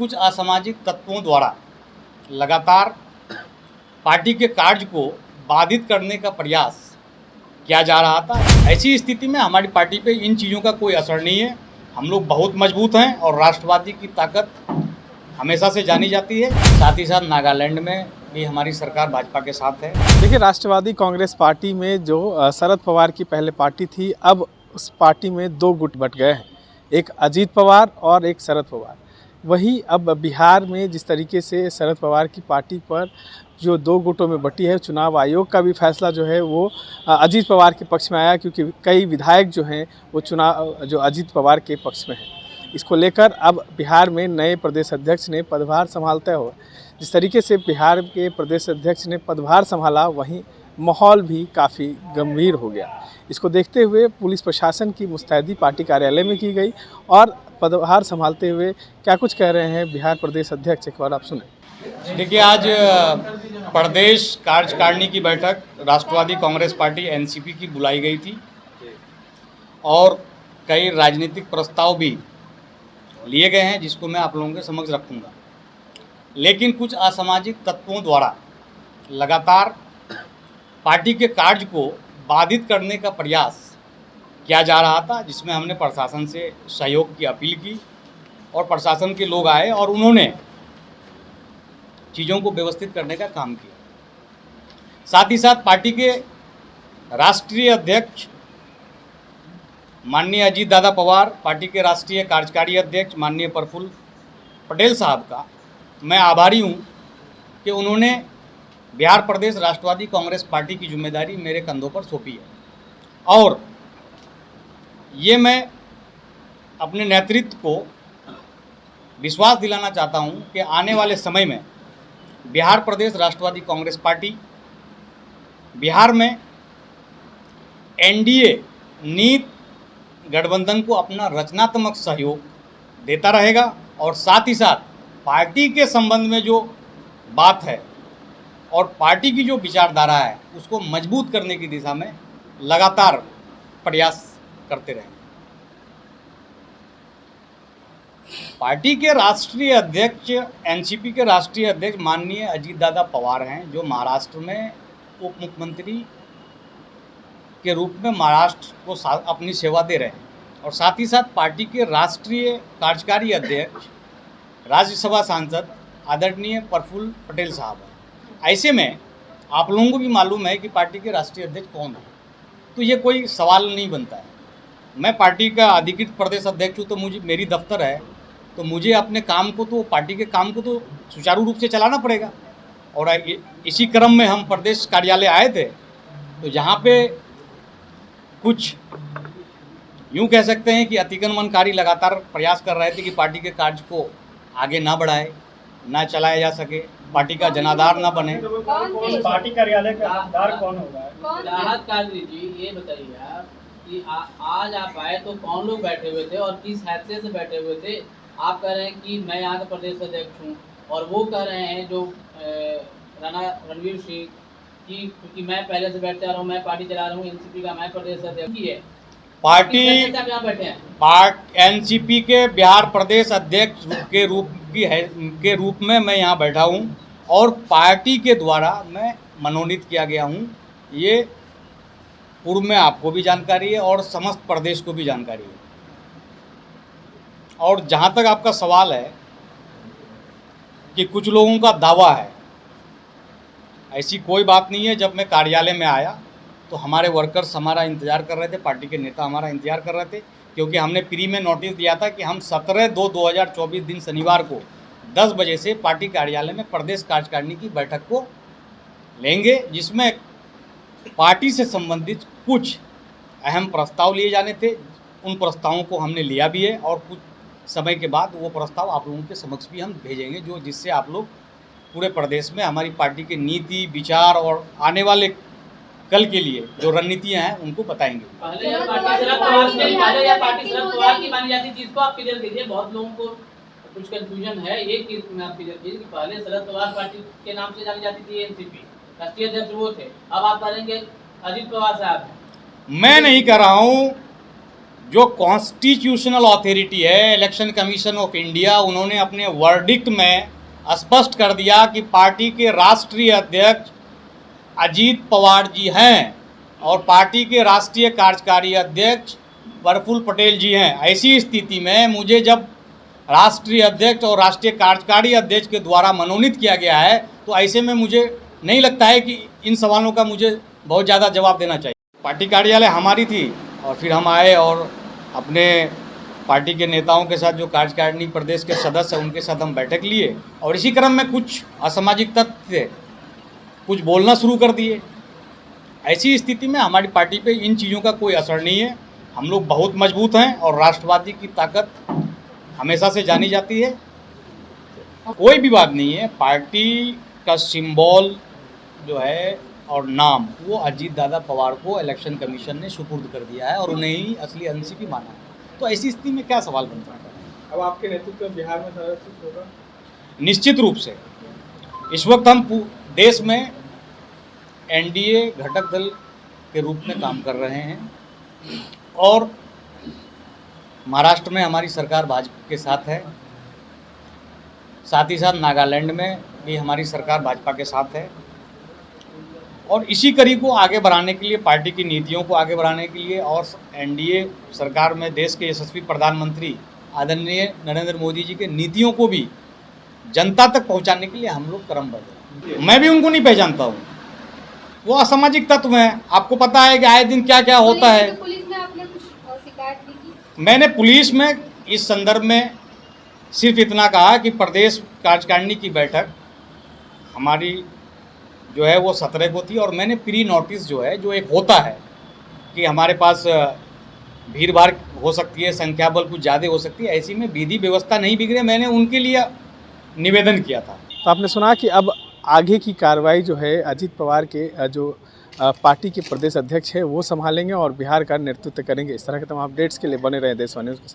कुछ असामाजिक तत्वों द्वारा लगातार पार्टी के कार्य को बाधित करने का प्रयास किया जा रहा था। ऐसी स्थिति में हमारी पार्टी पे इन चीज़ों का कोई असर नहीं है। हम लोग बहुत मजबूत हैं और राष्ट्रवादी की ताकत हमेशा से जानी जाती है। साथ ही साथ नागालैंड में भी हमारी सरकार भाजपा के साथ है। देखिए, राष्ट्रवादी कांग्रेस पार्टी में जो शरद पवार की पहले पार्टी थी, अब उस पार्टी में दो गुट बट गए हैं, एक अजीत पवार और एक शरद पवार। वही अब बिहार में जिस तरीके से शरद पवार की पार्टी पर जो दो गुटों में बटी है, चुनाव आयोग का भी फैसला जो है वो अजीत पवार के पक्ष में आया, क्योंकि कई विधायक जो हैं वो चुनाव जो अजीत पवार के पक्ष में हैं। इसको लेकर अब बिहार में नए प्रदेश अध्यक्ष ने पदभार संभालते हुए, जिस तरीके से बिहार के प्रदेश अध्यक्ष ने पदभार संभाला, वहीं माहौल भी काफ़ी गंभीर हो गया। इसको देखते हुए पुलिस प्रशासन की मुस्तैदी पार्टी कार्यालय में की गई और पदभार संभालते हुए क्या कुछ कह रहे हैं बिहार प्रदेश अध्यक्ष, एक बार आप सुने। देखिए, आज प्रदेश कार्यकारिणी की बैठक राष्ट्रवादी कांग्रेस पार्टी एनसीपी की बुलाई गई थी और कई राजनीतिक प्रस्ताव भी लिए गए हैं जिसको मैं आप लोगों के समक्ष रखूंगा। लेकिन कुछ असामाजिक तत्वों द्वारा लगातार पार्टी के कार्य को बाधित करने का प्रयास किया जा रहा था, जिसमें हमने प्रशासन से सहयोग की अपील की और प्रशासन के लोग आए और उन्होंने चीज़ों को व्यवस्थित करने का काम किया। साथ ही साथ पार्टी के राष्ट्रीय अध्यक्ष माननीय अजीत दादा पवार, पार्टी के राष्ट्रीय कार्यकारी अध्यक्ष माननीय प्रफुल्ल पटेल साहब का मैं आभारी हूं कि उन्होंने बिहार प्रदेश राष्ट्रवादी कांग्रेस पार्टी की जिम्मेदारी मेरे कंधों पर सौंपी है और ये मैं अपने नेतृत्व को विश्वास दिलाना चाहता हूं कि आने वाले समय में बिहार प्रदेश राष्ट्रवादी कांग्रेस पार्टी बिहार में एनडीए नीति गठबंधन को अपना रचनात्मक सहयोग देता रहेगा और साथ ही साथ पार्टी के संबंध में जो बात है और पार्टी की जो विचारधारा है उसको मजबूत करने की दिशा में लगातार प्रयास करते रहेंगे। पार्टी के राष्ट्रीय अध्यक्ष एनसीपी के राष्ट्रीय अध्यक्ष माननीय अजीत दादा पवार हैं, जो महाराष्ट्र में उप मुख्यमंत्री के रूप में महाराष्ट्र को अपनी सेवा दे रहे हैं और साथ ही साथ पार्टी के राष्ट्रीय कार्यकारी अध्यक्ष राज्यसभा सांसद आदरणीय प्रफुल्ल पटेल साहब हैं। ऐसे में आप लोगों को भी मालूम है कि पार्टी के राष्ट्रीय अध्यक्ष कौन है, तो ये कोई सवाल नहीं बनता है। मैं पार्टी का अधिकृत प्रदेश अध्यक्ष हूँ, तो मेरी दफ्तर है, तो मुझे अपने काम को तो पार्टी के काम को तो सुचारू रूप से चलाना पड़ेगा। और इसी क्रम में हम प्रदेश कार्यालय आए थे, तो यहाँ पे कुछ यूँ कह सकते हैं कि अतिक्रमणकारी लगातार प्रयास कर रहे थे कि पार्टी के कार्य को आगे ना बढ़ाए, ना चलाया जा सके, पार्टी का जनाधार ना बने। पार्टी कार्यालय का जनाधार कौन होगा? राहत कादरी जी, ये बताइए आप कि आज आप आए तो कौन लोग बैठे हुए थे और किस हैसियत से बैठे हुए थे? आप कह रहे हैं कि मैं यहाँ का प्रदेश अध्यक्ष हूँ और वो कह रहे हैं जो राणा रणवीर सिंह कि क्योंकि मैं पहले से बैठते आ रहा हूँ, मैं पार्टी चला रहा हूँ, एनसीपी का मैं प्रदेश अध्यक्ष है। पार्टी बैठे हैं एनसीपी के बिहार प्रदेश अध्यक्ष के रूप में मैं यहाँ बैठा हूँ और पार्टी के द्वारा मैं मनोनीत किया गया हूँ। ये पूर्व में आपको भी जानकारी है और समस्त प्रदेश को भी जानकारी है। और जहाँ तक आपका सवाल है कि कुछ लोगों का दावा है, ऐसी कोई बात नहीं है। जब मैं कार्यालय में आया तो हमारे वर्कर्स हमारा इंतज़ार कर रहे थे, पार्टी के नेता हमारा इंतज़ार कर रहे थे, क्योंकि हमने प्री में नोटिस दिया था कि हम 17/2/2024 दिन शनिवार को 10 बजे से पार्टी कार्यालय में प्रदेश कार्यकारिणी की बैठक को लेंगे, जिसमें पार्टी से संबंधित कुछ अहम प्रस्ताव लिए जाने थे। उन प्रस्तावों को हमने लिया भी है और कुछ समय के बाद वो प्रस्ताव आप लोगों के समक्ष भी हम भेजेंगे, जिससे आप लोग पूरे प्रदेश में हमारी पार्टी के नीति विचार और आने वाले कल के लिए जो रणनीतियां हैं उनको बताएंगे। पहले पार्टी शरद पवार की मानी जाती थी, इसको आप क्लियर कीजिए। बहुत लोगों को कुछ कंफ्यूजन है, ये चीज में आप क्लियर कीजिए कि पहले शरद पवार पार्टी के नाम से जानी जाती थी एनसीपी, राष्ट्रीय अध्यक्ष वो थे, अब आप कहेंगे अजीत पवार साहब। मैं नहीं कह रहा हूँ जो कॉन्स्टिट्यूशनल अथॉरिटी है इलेक्शन कमीशन ऑफ इंडिया, उन्होंने अपने वर्डिक्ट में स्पष्ट कर दिया कि पार्टी के राष्ट्रीय अध्यक्ष अजीत पवार जी हैं और पार्टी के राष्ट्रीय कार्यकारी अध्यक्ष प्रफुल्ल पटेल जी हैं। ऐसी स्थिति में मुझे जब राष्ट्रीय अध्यक्ष और राष्ट्रीय कार्यकारी अध्यक्ष के द्वारा मनोनीत किया गया है, तो ऐसे में मुझे नहीं लगता है कि इन सवालों का मुझे बहुत ज़्यादा जवाब देना चाहिए। पार्टी कार्यालय हमारी थी और फिर हम आए और अपने पार्टी के नेताओं के साथ, जो कार्यकारिणी प्रदेश के सदस्य हैं, उनके साथ हम बैठक लिए और इसी क्रम में कुछ असामाजिक तत्व थे, कुछ बोलना शुरू कर दिए। ऐसी स्थिति में हमारी पार्टी पे इन चीज़ों का कोई असर नहीं है। हम लोग बहुत मजबूत हैं और राष्ट्रवादी की ताकत हमेशा से जानी जाती है। कोई विवाद नहीं है। पार्टी का सिंबल जो है और नाम, वो अजीत दादा पवार को इलेक्शन कमीशन ने सुपुर्द कर दिया है और उन्हें ही असली एनसीपी माना है। तो ऐसी स्थिति में क्या सवाल बनता है? अब आपके नेतृत्व में बिहार में संरक्षित होगा? निश्चित रूप से इस वक्त हम देश में एनडीए घटक दल के रूप में काम कर रहे हैं और महाराष्ट्र में हमारी सरकार भाजपा के साथ है, साथ ही साथ नागालैंड में भी हमारी सरकार भाजपा के साथ है और इसी कड़ी को आगे बढ़ाने के लिए, पार्टी की नीतियों को आगे बढ़ाने के लिए और एनडीए सरकार में देश के यशस्वी प्रधानमंत्री आदरणीय नरेंद्र मोदी जी के नीतियों को भी जनता तक पहुंचाने के लिए हम लोग क्रमबद्ध हैं। मैं भी उनको नहीं पहचानता हूँ, वो असामाजिक तत्व हैं। आपको पता है कि आए दिन क्या क्या होता है। पुलिस में आपने कुछ शिकायत की थी? मैंने पुलिस में इस संदर्भ में सिर्फ इतना कहा कि प्रदेश कार्यकारिणी की बैठक हमारी जो है वो 17 को थी और मैंने प्री नोटिस जो है, जो एक होता है कि हमारे पास भीड़ भाड़ हो सकती है, संख्या बल कुछ ज़्यादा हो सकती है, ऐसी में विधि व्यवस्था नहीं बिगड़े, मैंने उनके लिए निवेदन किया था। तो आपने सुना कि अब आगे की कार्रवाई जो है अजीत पवार के जो पार्टी के प्रदेश अध्यक्ष है वो संभालेंगे और बिहार का नेतृत्व करेंगे। इस तरह के तमाम अपडेट्स के लिए बने रहे देशवाणी न्यूज़ के साथ।